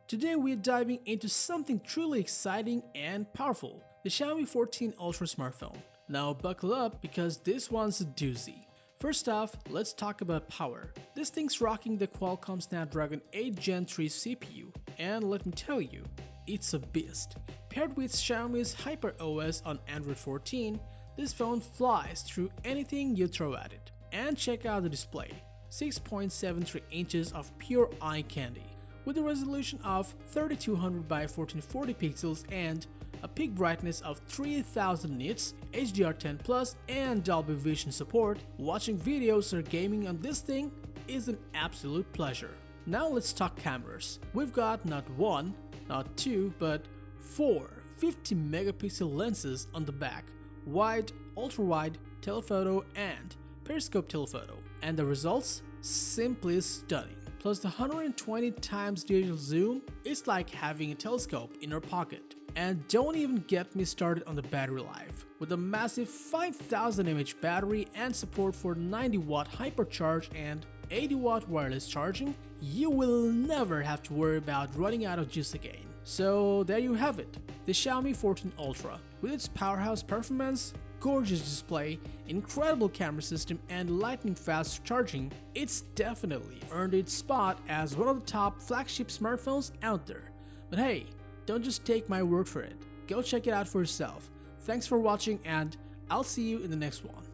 Today we are diving into something truly exciting and powerful, the Xiaomi 14 Ultra smartphone. Now buckle up because this one's a doozy. First off, let's talk about power. This thing's rocking the Qualcomm Snapdragon 8 Gen 3 CPU, and let me tell you, it's a beast. Paired with Xiaomi's HyperOS on Android 14, this phone flies through anything you throw at it. And check out the display, 6.73 inches of pure eye candy. With a resolution of 3200 by 1440 pixels and a peak brightness of 3000 nits, HDR10 Plus and Dolby Vision support, watching videos or gaming on this thing is an absolute pleasure. Now let's talk cameras. We've got not one, not two, but four 50 megapixel lenses on the back, wide, ultra-wide, telephoto and periscope telephoto, and the results? Simply stunning. Plus the 120 times digital zoom is like having a telescope in your pocket. And don't even get me started on the battery life. With a massive 5000 mAh battery and support for 90 watt hypercharge and 80 watt wireless charging, you will never have to worry about running out of juice again. So there you have it, the Xiaomi 14 Ultra. With its powerhouse performance, gorgeous display, incredible camera system and lightning fast charging, it's definitely earned its spot as one of the top flagship smartphones out there. But hey, don't just take my word for it, go check it out for yourself. Thanks for watching and I'll see you in the next one.